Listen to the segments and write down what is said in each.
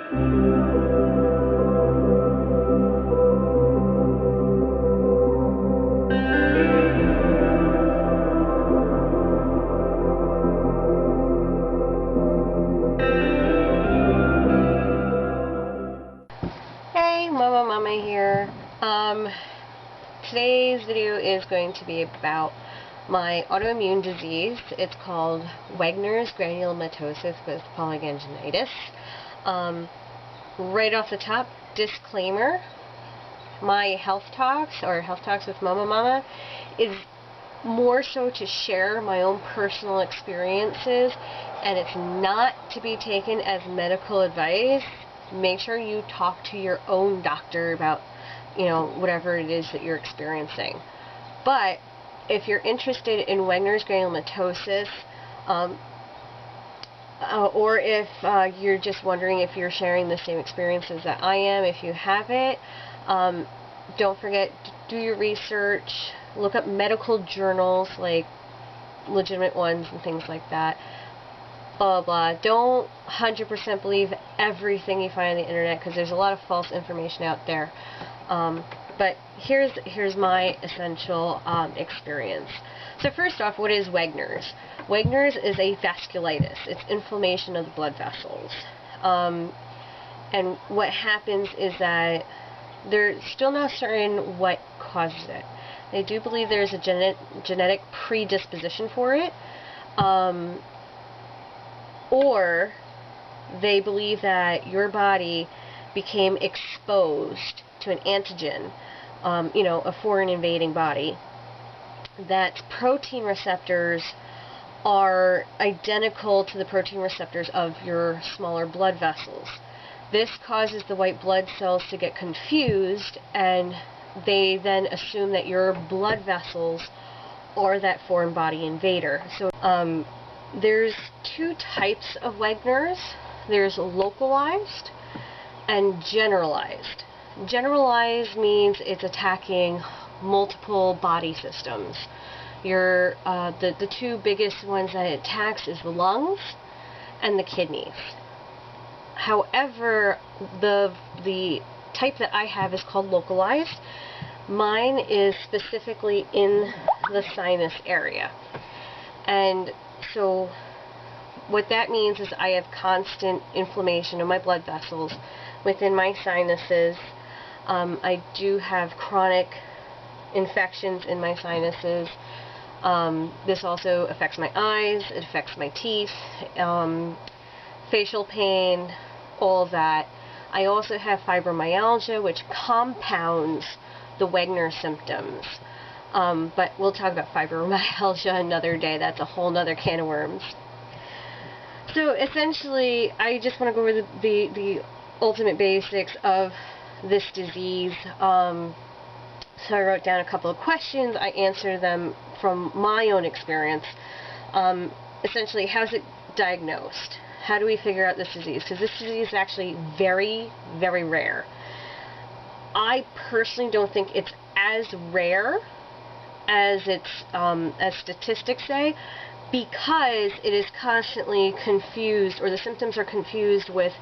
Hey, Momo Mama here. Today's video is going to be about my autoimmune disease. It's called Wegener's granulomatosis with polyangiitis. Right off the top, disclaimer, my health talks, or health talks with Momo Mama, is more so to share my own personal experiences, and it's not to be taken as medical advice. Make sure you talk to your own doctor about, whatever it is that you're experiencing. But if you're interested in Wegener's granulomatosis, or if you're just wondering if you're sharing the same experiences that I am, if you have it, don't forget to do your research, look up medical journals, like legitimate ones and things like that. Blah, blah, blah. Don't 100% believe everything you find on the internet, because there's a lot of false information out there. But here's my essential experience. So first off, what is Wegener's? Wegener's is a vasculitis. It's inflammation of the blood vessels. And what happens is that they're still not certain what causes it. They do believe there's a genetic predisposition for it. Or they believe that your body became exposed to an antigen, a foreign invading body, that protein receptors are identical to the protein receptors of your smaller blood vessels. This causes the white blood cells to get confused, and they then assume that your blood vessels are that foreign body invader. So, there's two types of Wegener's. There's localized and generalized. Generalized means it's attacking multiple body systems. The two biggest ones that it attacks is the lungs and the kidneys. However, the type that I have is called localized. Mine is specifically in the sinus area. And so what that means is I have constant inflammation of my blood vessels within my sinuses. I do have chronic infections in my sinuses. This also affects my eyes, it affects my teeth, facial pain, all of that. I also have fibromyalgia, which compounds the Wegener symptoms. But we'll talk about fibromyalgia another day. That's a whole nother can of worms. So essentially, I just want to go over the ultimate basics of this disease. So I wrote down a couple of questions. I answered them from my own experience. Essentially, how's it diagnosed? How do we figure out this disease? Because this disease is actually very, very rare. I personally don't think it's as rare as as statistics say, because it is constantly confused, or the symptoms are confused with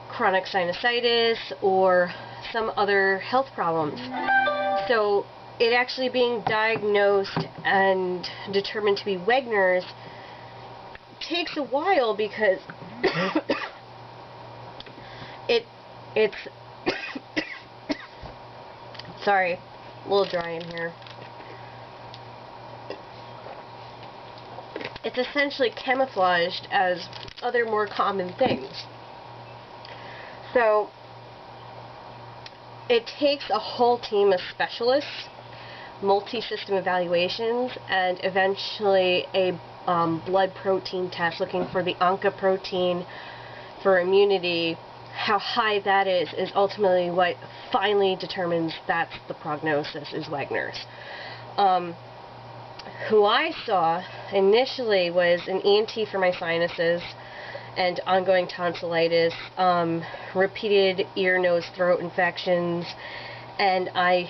chronic sinusitis or some other health problems. So it actually being diagnosed and determined to be Wegener's takes a while, because it's sorry, a little dry in here. It's essentially camouflaged as other more common things. So it takes a whole team of specialists, multi-system evaluations, and eventually a blood protein test looking for the oncoprotein for immunity. How high that is ultimately what finally determines that's the prognosis, is Wegener's. Who I saw initially was an ENT for my sinuses and ongoing tonsillitis, repeated ear, nose, throat infections, and I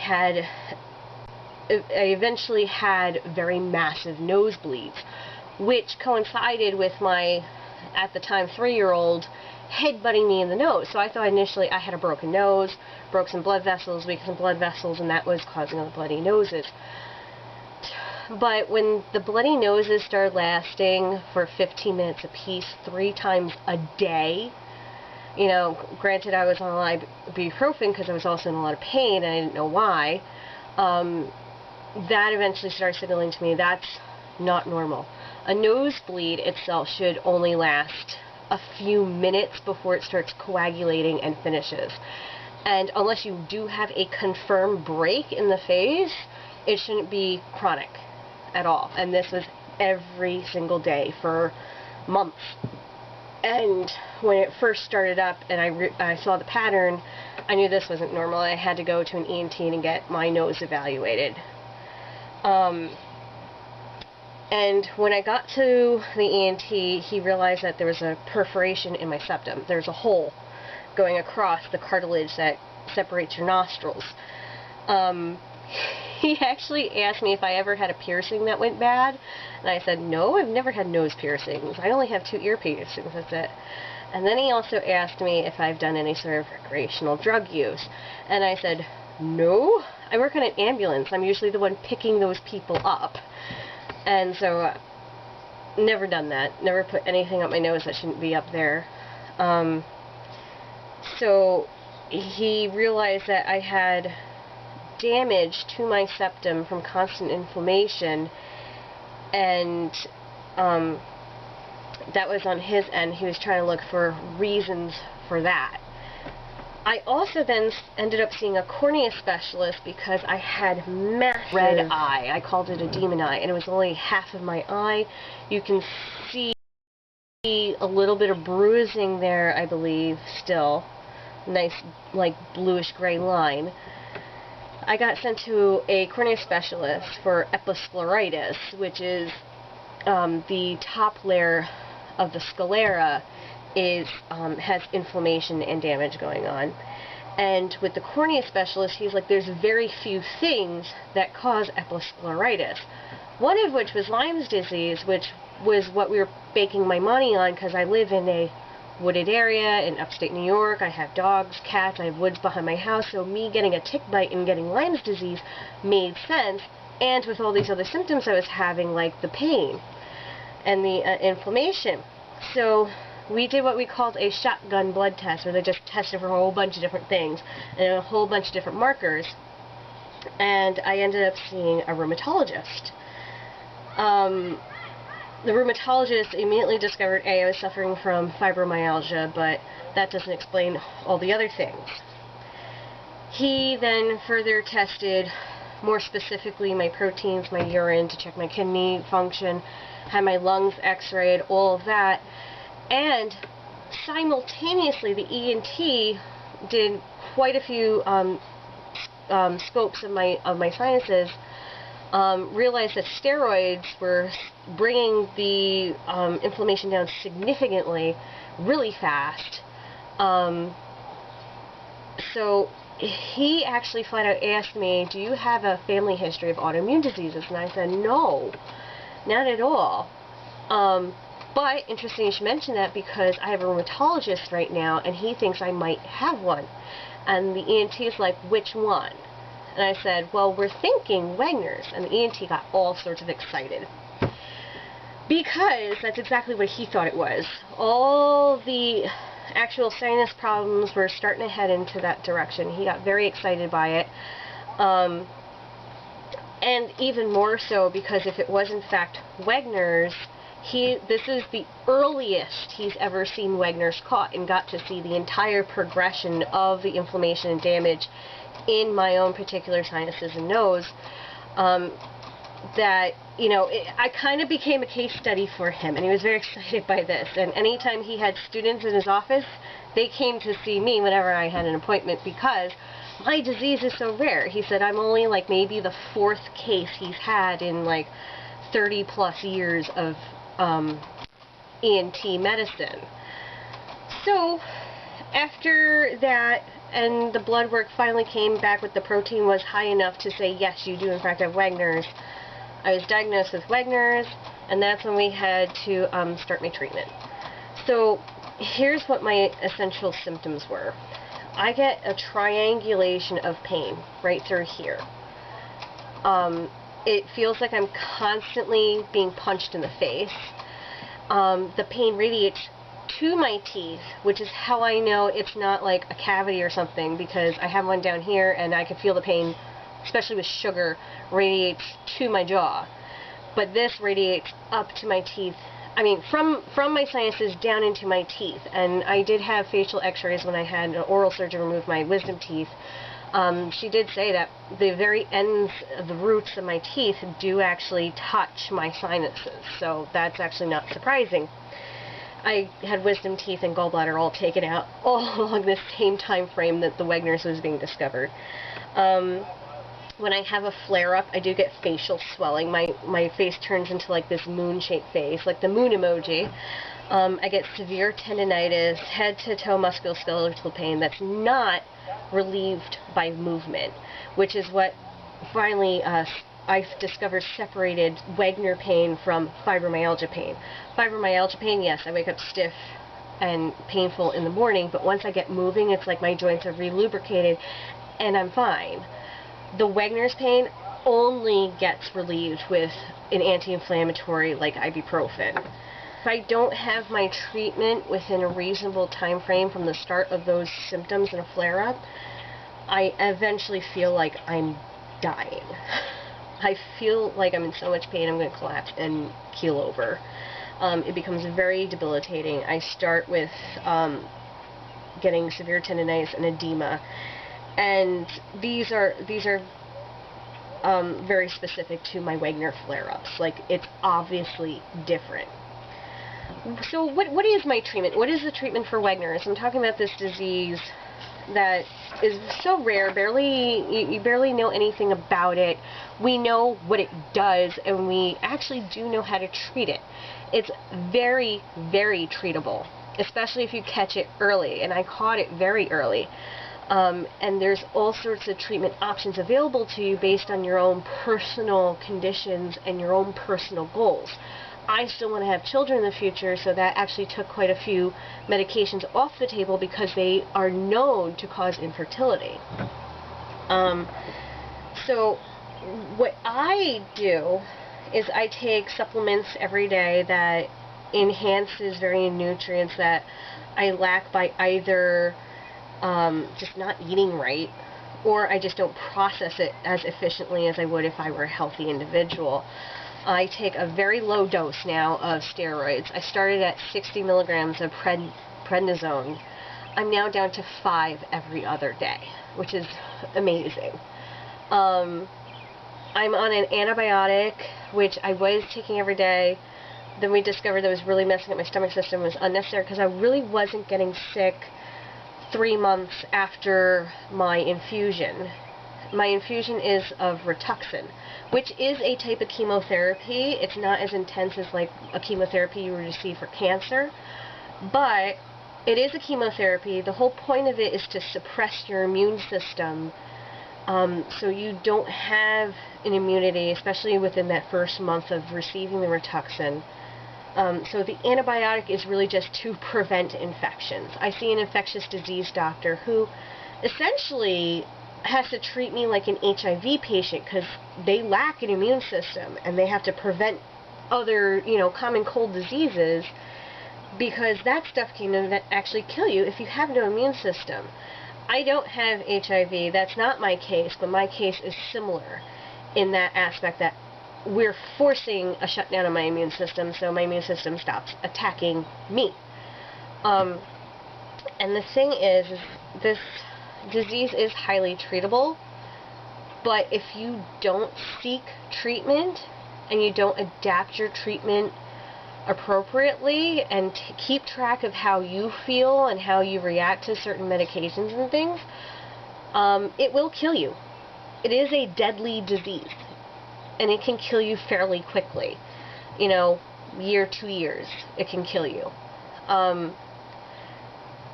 eventually had very massive nosebleeds, which coincided with my, at the time, 3-year-old headbutting me in the nose. So I thought initially I had a broken nose, broke some blood vessels, weakened some blood vessels, and that was causing the bloody noses. But when the bloody noses started lasting for 15 minutes apiece, 3 times a day, you know, granted I was on ibuprofen because I was also in a lot of pain and I didn't know why, that eventually started signaling to me that's not normal. A nosebleed itself should only last a few minutes before it starts coagulating and finishes. And unless you do have a confirmed break in the phase, it shouldn't be chronic at all. And this was every single day for months. And when it first started up and I saw the pattern, I knew this wasn't normal. I had to go to an ENT and get my nose evaluated. And when I got to the ENT, he realized that there was a perforation in my septum. There's a hole going across the cartilage that separates your nostrils. He actually asked me if I ever had a piercing that went bad, and I said, no, I've never had nose piercings. I only have 2 ear piercings, that's it. And then he also asked me if I've done any sort of recreational drug use, and I said, no, I work on an ambulance. I'm usually the one picking those people up. And so, never done that. Never put anything up my nose that shouldn't be up there. So, he realized that I had damage to my septum from constant inflammation, and that was on his end. He was trying to look for reasons for that. I also then ended up seeing a cornea specialist because I had massive red eye. I called it a demon eye, and it was only half of my eye. You can see a little bit of bruising there, I believe, still. Nice, like, bluish-gray line. I got sent to a cornea specialist for episcleritis, which is the top layer of the sclera has inflammation and damage going on. And with the cornea specialist, he's like, there's very few things that cause episcleritis. One of which was Lyme's disease, which was what we were baking my money on because I live in a wooded area in upstate New York. I have dogs, cats, I have woods behind my house, so me getting a tick bite and getting Lyme's disease made sense, and with all these other symptoms I was having, like the pain and the inflammation. So we did what we called a shotgun blood test, where they just tested for a whole bunch of different things and a whole bunch of different markers, and I ended up seeing a rheumatologist. The rheumatologist immediately discovered, I was suffering from fibromyalgia, but that doesn't explain all the other things. He then further tested, more specifically, my proteins, my urine, to check my kidney function, had my lungs x-rayed, all of that, and simultaneously the ENT did quite a few scopes of my sinuses. Realized that steroids were bringing the inflammation down significantly, really fast. So he actually flat out asked me, do you have a family history of autoimmune diseases? And I said, no, not at all. But interesting you should mention that, because I have a rheumatologist right now and he thinks I might have one. And the ENT is like, which one? And I said, well, we're thinking Wegener's. And the ENT got all sorts of excited, because that's exactly what he thought it was. All the actual sinus problems were starting to head into that direction. He got very excited by it. And even more so because if it was in fact Wegener's, this is the earliest he's ever seen Wegener's caught, and got to see the entire progression of the inflammation and damage in my own particular sinuses and nose. That, you know, I kind of became a case study for him, and he was very excited by this. And anytime he had students in his office, they came to see me whenever I had an appointment, because my disease is so rare. He said I'm only like maybe the 4th case he's had in like 30 plus years of ENT medicine. So after that, and the blood work finally came back with the protein was high enough to say, yes, you do in fact have Wegener's, I was diagnosed with Wegener's, and that's when we had to start my treatment. So here's what my essential symptoms were. I get a triangulation of pain right through here. It feels like I'm constantly being punched in the face. The pain radiates to my teeth, which is how I know it's not like a cavity or something, because I have one down here and I can feel the pain, especially with sugar, radiates to my jaw. But this radiates up to my teeth. I mean, from my sinuses down into my teeth. And I did have facial x-rays when I had an oral surgeon remove my wisdom teeth. She did say that the very ends of the roots of my teeth do actually touch my sinuses. So that's actually not surprising. I had wisdom teeth and gallbladder all taken out all along the same time frame that the Wegener's was being discovered. When I have a flare-up, I do get facial swelling. My face turns into like this moon-shaped face, like the moon emoji. I get severe tendinitis, head-to-toe musculoskeletal pain that's not relieved by movement, which is what finally I've discovered separated Wegener pain from fibromyalgia pain. Fibromyalgia pain, yes, I wake up stiff and painful in the morning, but once I get moving, it's like my joints are relubricated and I'm fine. The Wegener's pain only gets relieved with an anti-inflammatory like ibuprofen. If I don't have my treatment within a reasonable time frame from the start of those symptoms and a flare-up, I eventually feel like I'm dying. I feel like I'm in so much pain I'm going to collapse and keel over. It becomes very debilitating. I start with getting severe tendinitis and edema. And these are very specific to my Wegener flare-ups. Like, it's obviously different. So what is my treatment? What is the treatment for Wegener's? I'm talking about this disease that is so rare. You barely know anything about it. We know what it does, and we actually do know how to treat it. It's very, very treatable, especially if you catch it early, and I caught it very early. And there's all sorts of treatment options available to you based on your own personal conditions and your own personal goals. I still want to have children in the future, so that actually took quite a few medications off the table because they are known to cause infertility. So what I do is I take supplements every day that enhances various nutrients that I lack by either just not eating right, or I just don't process it as efficiently as I would if I were a healthy individual. I take a very low dose now of steroids. I started at 60 milligrams of prednisone. I'm now down to 5 every other day, which is amazing. I'm on an antibiotic, which I was taking every day. Then we discovered that was really messing up my stomach system. It was unnecessary because I really wasn't getting sick 3 months after my infusion. My infusion is of Rituxan, which is a type of chemotherapy. It's not as intense as like a chemotherapy you would receive for cancer, but it is a chemotherapy. The whole point of it is to suppress your immune system, so you don't have an immunity, especially within that first month of receiving the Rituxan. So the antibiotic is really just to prevent infections. I see an infectious disease doctor who essentially has to treat me like an HIV patient because they lack an immune system and they have to prevent other, common cold diseases, because that stuff can actually kill you if you have no immune system. I don't have HIV. That's not my case, but my case is similar in that aspect that we're forcing a shutdown of my immune system, so my immune system stops attacking me. And the thing is this disease is highly treatable, but if you don't seek treatment and you don't adapt your treatment appropriately and keep track of how you feel and how you react to certain medications and things, it will kill you. It is a deadly disease, and it can kill you fairly quickly. Year, 2 years, it can kill you.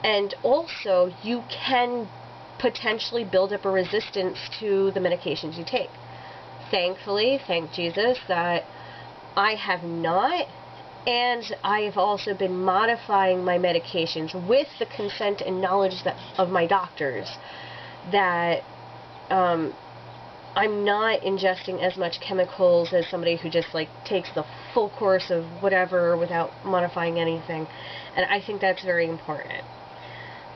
And also, you can potentially build up a resistance to the medications you take. Thankfully, thank Jesus, that I have not, And I've also been modifying my medications with the consent and knowledge of my doctors that I'm not ingesting as much chemicals as somebody who just like takes the full course of whatever without modifying anything. And I think that's very important.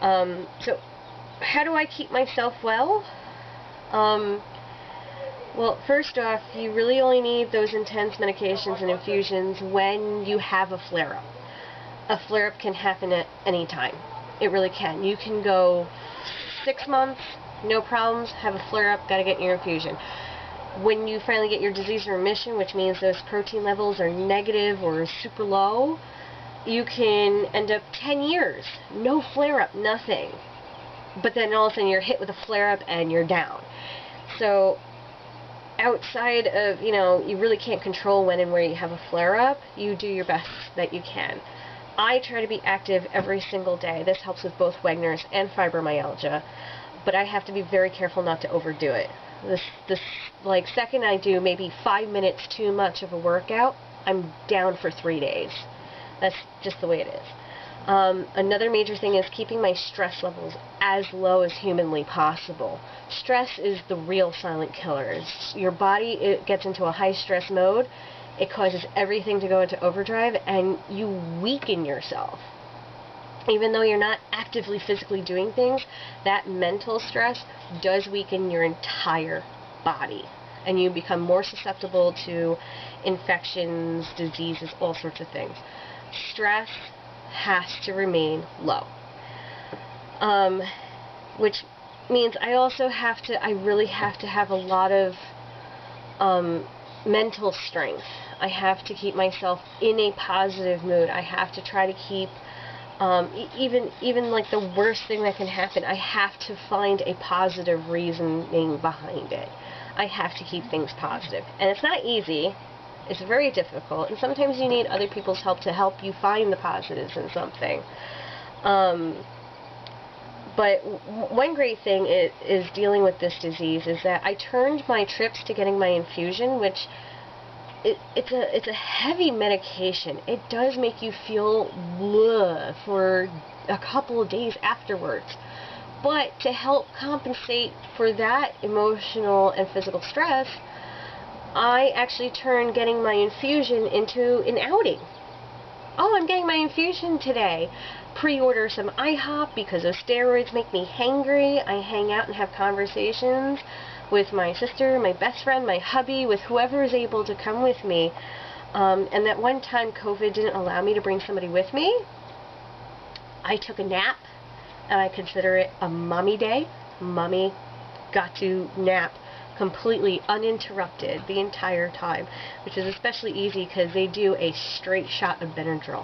So how do I keep myself well? Well, first off, you really only need those intense medications and infusions when you have a flare-up. A flare-up can happen at any time. It really can. You can go 6 months, no problems, have a flare-up, gotta get your infusion. When you finally get your disease remission, which means those protein levels are negative or super low, you can end up 10 years, no flare-up, nothing. But then all of a sudden you're hit with a flare-up and you're down. So outside of, you really can't control when and where you have a flare-up, you do your best that you can. I try to be active every single day. This helps with both Wegener's and fibromyalgia, but I have to be very careful not to overdo it. Like, second I do maybe 5 minutes too much of a workout, I'm down for 3 days. That's just the way it is. Another major thing is keeping my stress levels as low as humanly possible. Stress is the real silent killer. Your body, it gets into a high stress mode, it causes everything to go into overdrive, and you weaken yourself. Even though you're not actively physically doing things, that mental stress does weaken your entire body, and you become more susceptible to infections, diseases, all sorts of things. Stress has to remain low. Which means I really have to have a lot of mental strength. I have to keep myself in a positive mood. I have to try to keep, even like the worst thing that can happen, I have to find a positive reasoning behind it. I have to keep things positive. And it's not easy. It's very difficult, and sometimes you need other people's help to help you find the positives in something. But one great thing is dealing with this disease is that I turned my trips to getting my infusion, which it's a heavy medication. It does make you feel bleh for a couple of days afterwards. But to help compensate for that emotional and physical stress, I actually turned getting my infusion into an outing. Oh, I'm getting my infusion today. Pre-order some IHOP because those steroids make me hangry. I hang out and have conversations with my sister, my best friend, my hubby, with whoever is able to come with me. And that one time COVID didn't allow me to bring somebody with me, I took a nap, and I consider it a mommy day. Mommy got to nap completely uninterrupted the entire time, which is especially easy because they do a straight shot of Benadryl.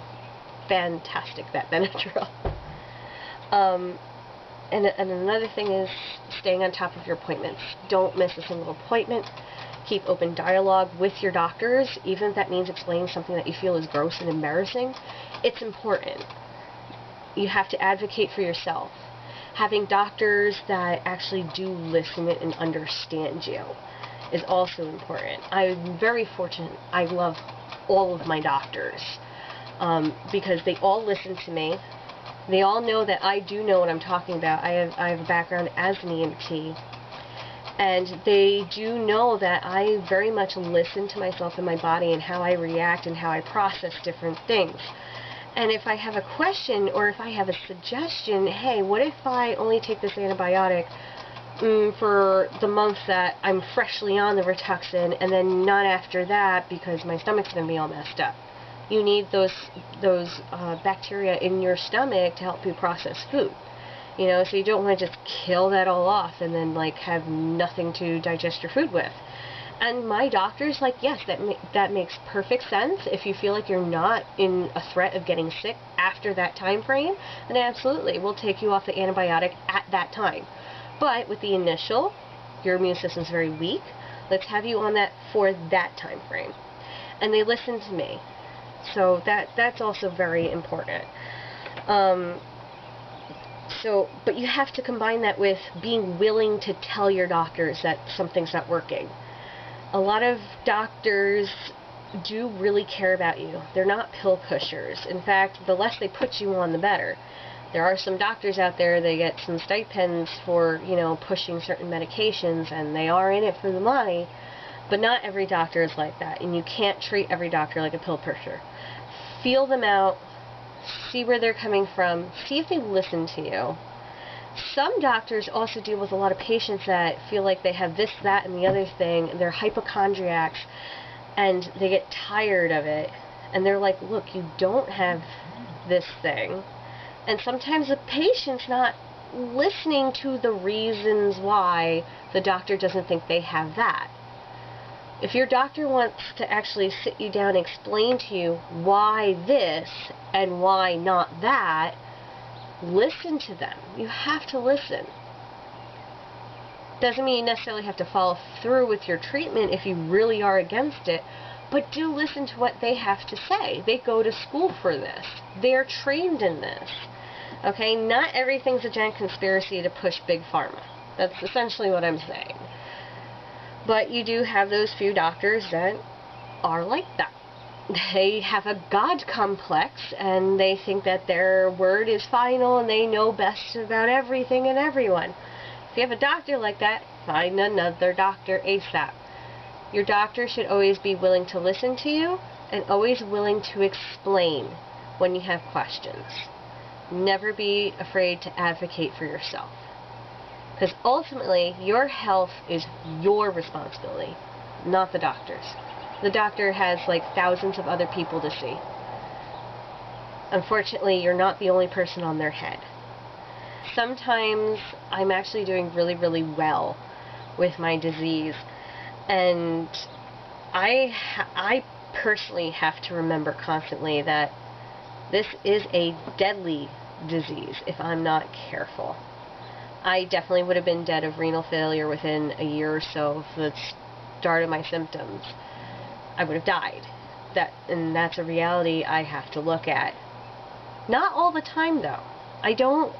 Fantastic, that Benadryl. And another thing is staying on top of your appointments. Don't miss a single appointment. Keep open dialogue with your doctors, even if that means explaining something that you feel is gross and embarrassing. It's important. You have to advocate for yourself. Having doctors that actually do listen and understand you is also important. I'm very fortunate. I love all of my doctors because they all listen to me. They all know that I do know what I'm talking about. I have a background as an EMT. And they do know that I very much listen to myself and my body and how I react and how I process different things. And if I have a question or if I have a suggestion, hey, what if I only take this antibiotic for the month that I'm freshly on the Rituxan and then not after that because my stomach's going to be all messed up? You need those bacteria in your stomach to help you process food. So you don't want to just kill that all off and then like have nothing to digest your food with. And my doctor's like, yes, that makes perfect sense. If you feel like you're not in a threat of getting sick after that time frame, then absolutely, we'll take you off the antibiotic at that time. But with the initial, your immune system's very weak. Let's have you on that for that time frame. And they listen to me. So that's also very important. But you have to combine that with being willing to tell your doctors that something's not working. A lot of doctors do really care about you. They're not pill pushers. In fact, the less they put you on, the better. There are some doctors out there, they get some stipends for, pushing certain medications, and they are in it for the money, but not every doctor is like that, and you can't treat every doctor like a pill pusher. Feel them out, see where they're coming from, see if they listen to you. Some doctors also deal with a lot of patients that feel like they have this, that, and the other thing. They're hypochondriacs, and they get tired of it, and they're like, look, you don't have this thing. And sometimes the patient's not listening to the reasons why the doctor doesn't think they have that. If your doctor wants to actually sit you down and explain to you why this and why not that, listen to them. You have to listen. Doesn't mean you necessarily have to follow through with your treatment if you really are against it, but do listen to what they have to say. They go to school for this. They're trained in this. Okay, not everything's a giant conspiracy to push big pharma. That's essentially what I'm saying. But you do have those few doctors that are like that. They have a God complex, and they think that their word is final, and they know best about everything and everyone. If you have a doctor like that, find another doctor ASAP. Your doctor should always be willing to listen to you, and always willing to explain when you have questions. Never be afraid to advocate for yourself. Because ultimately, your health is your responsibility, not the doctor's. The doctor has like thousands of other people to see. Unfortunately, you're not the only person on their head. Sometimes I'm actually doing really, really well with my disease, and I personally have to remember constantly that this is a deadly disease if I'm not careful. I definitely would have been dead of renal failure within a year or so of the start of my symptoms. I would have died. And that's a reality I have to look at. Not all the time, though. I don't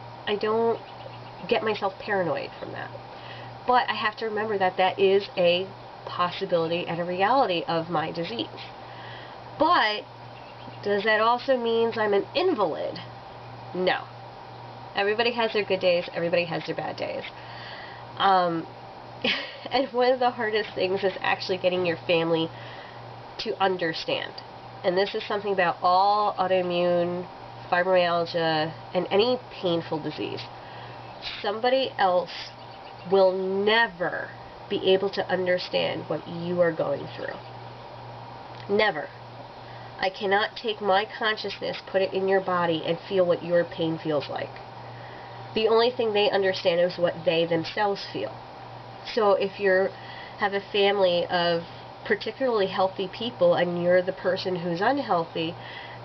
get myself paranoid from that. But I have to remember that that is a possibility and a reality of my disease. But does that also mean I'm an invalid? No. Everybody has their good days. Everybody has their bad days. And one of the hardest things is actually getting your family to understand. And this is something about all autoimmune, fibromyalgia, and any painful disease. Somebody else will never be able to understand what you are going through. Never. I cannot take my consciousness, put it in your body, and feel what your pain feels like. The only thing they understand is what they themselves feel. So if you have a family of particularly healthy people and you're the person who's unhealthy,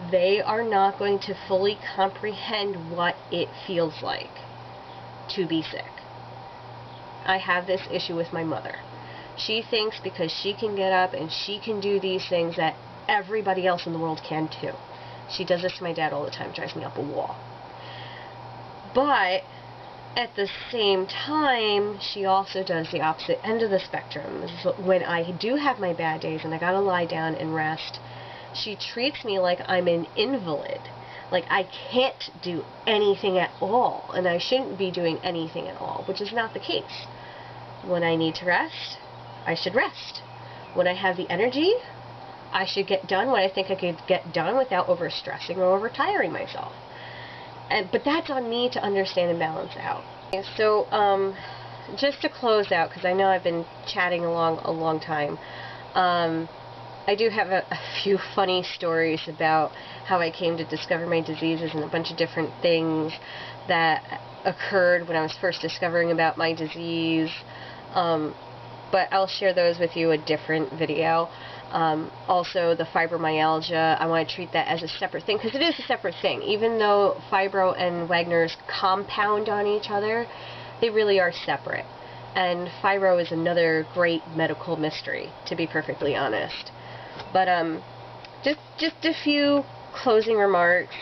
they are not going to fully comprehend what it feels like to be sick. I have this issue with my mother. She thinks because she can get up and she can do these things that everybody else in the world can too. She does this to my dad all the time, drives me up a wall. But at the same time, she also does the opposite end of the spectrum. When I do have my bad days and I gotta lie down and rest, she treats me like I'm an invalid. Like I can't do anything at all, and I shouldn't be doing anything at all, which is not the case. When I need to rest, I should rest. When I have the energy, I should get done what I think I could get done without overstressing or overtiring myself. But that's on me to understand and balance out. So, just to close out, because I know I've been chatting along a long time, I do have a few funny stories about how I came to discover my diseases and a bunch of different things that occurred when I was first discovering about my disease. But I'll share those with you a different video. Also, the fibromyalgia, I want to treat that as a separate thing, because it is a separate thing. Even though fibro and Wegener's compound on each other, they really are separate. And fibro is another great medical mystery, to be perfectly honest. But just a few closing remarks.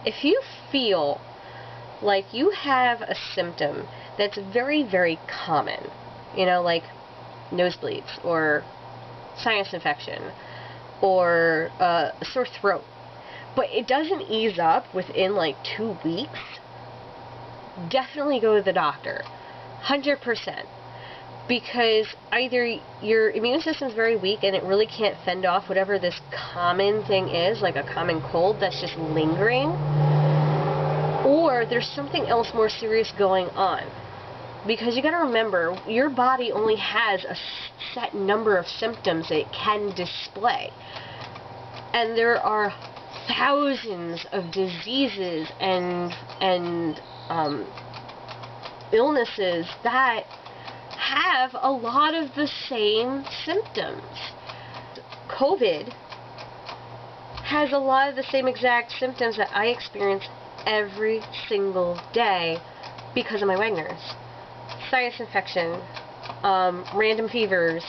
If you feel like you have a symptom that's very, very common, like nosebleeds or sinus infection, or a sore throat, but it doesn't ease up within like 2 weeks, definitely go to the doctor. 100%. Because either your immune system is very weak and it really can't fend off whatever this common thing is, like a common cold that's just lingering, or there's something else more serious going on. Because you got to remember, your body only has a set number of symptoms that it can display. And there are thousands of diseases and illnesses that have a lot of the same symptoms. COVID has a lot of the same exact symptoms that I experience every single day because of my Wegener's. Sinus infection, random fevers,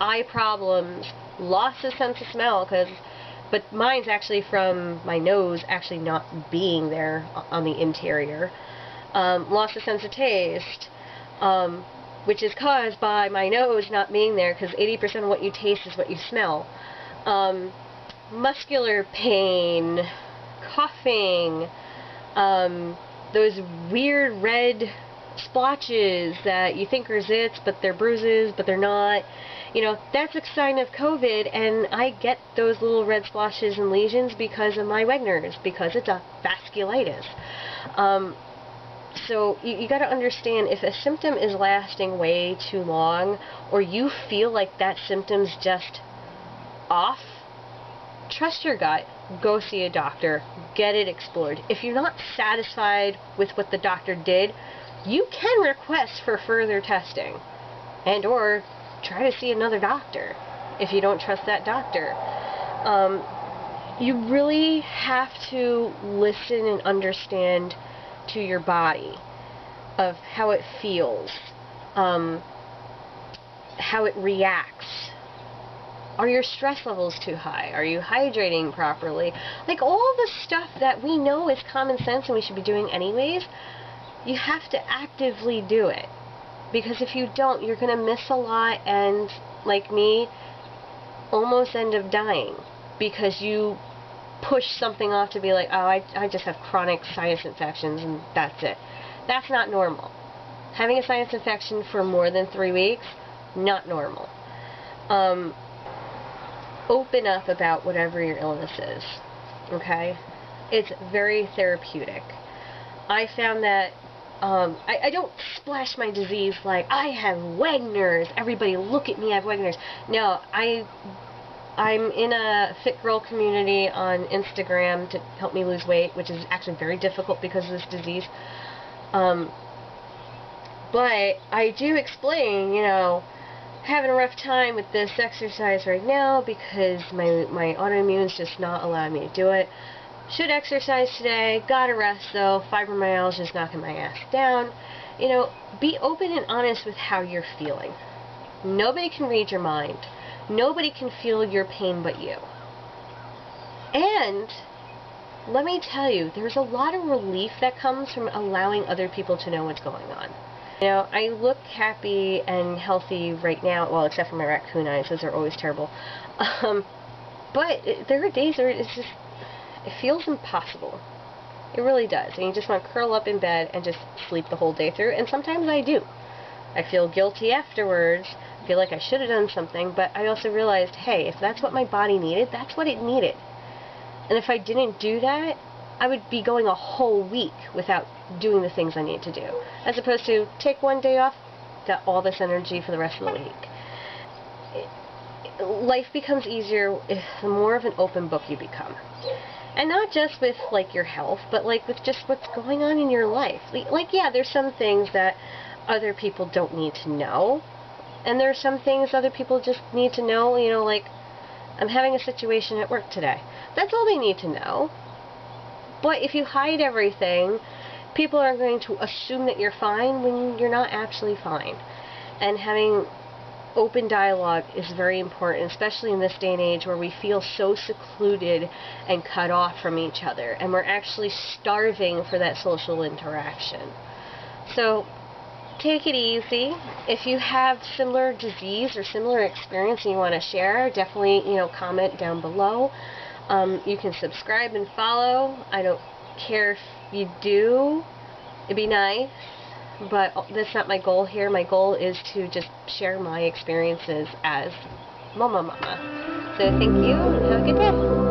eye problems, loss of sense of smell, but mine's actually from my nose actually not being there on the interior. Loss of sense of taste, which is caused by my nose not being there, because 80% of what you taste is what you smell. Muscular pain, coughing, those weird red splotches that you think are zits, but they're bruises, but they're not. You know, that's a sign of COVID, and I get those little red splotches and lesions because of my Wegener's, because it's a vasculitis. So you got to understand, if a symptom is lasting way too long, or you feel like that symptom's just off, trust your gut. Go see a doctor. Get it explored. If you're not satisfied with what the doctor did, you can request for further testing, and or try to see another doctor if you don't trust that doctor. You really have to listen and understand to your body of how it feels, how it reacts. Are your stress levels too high? Are you hydrating properly? Like, all the stuff that we know is common sense and we should be doing anyways, you have to actively do it. Because if you don't, you're going to miss a lot, and, like me, almost end up dying because you push something off to be like, oh, I just have chronic sinus infections and that's it. That's not normal. Having a sinus infection for more than 3 weeks, not normal. Open up about whatever your illness is, okay? It's very therapeutic. I found that I don't splash my disease like, I have Wegener's, everybody look at me, I have Wegener's. No, I'm in a fit girl community on Instagram to help me lose weight, which is actually very difficult because of this disease. But I do explain, you know, having a rough time with this exercise right now because my autoimmune's just not allowing me to do it. Should exercise today, gotta rest though, fibromyalgia's knocking my ass down. You know, be open and honest with how you're feeling. Nobody can read your mind. Nobody can feel your pain but you. And let me tell you, there's a lot of relief that comes from allowing other people to know what's going on. You know, I look happy and healthy right now, well, except for my raccoon eyes, those are always terrible. But there are days where it's just, it feels impossible. It really does. And you just want to curl up in bed and just sleep the whole day through. And sometimes I do. I feel guilty afterwards. I feel like I should have done something. But I also realized, hey, if that's what my body needed, that's what it needed. And if I didn't do that, I would be going a whole week without doing the things I need to do. As opposed to take one day off, got all this energy for the rest of the week. Life becomes easier the more of an open book you become. And not just with, like, your health, but, like, with just what's going on in your life. Like, yeah, there's some things that other people don't need to know. And there are some things other people just need to know, you know, like, I'm having a situation at work today. That's all they need to know. But if you hide everything, people are going to assume that you're fine when you're not actually fine. And having open dialogue is very important, especially in this day and age where we feel so secluded and cut off from each other, and we're actually starving for that social interaction. So take it easy. If you have similar disease or similar experience and you want to share, definitely, comment down below. You can subscribe and follow. I don't care if you do. It'd be nice, but that's not my goal here. My goal is to just share my experiences as Momo Mama. So thank you, and have a good day.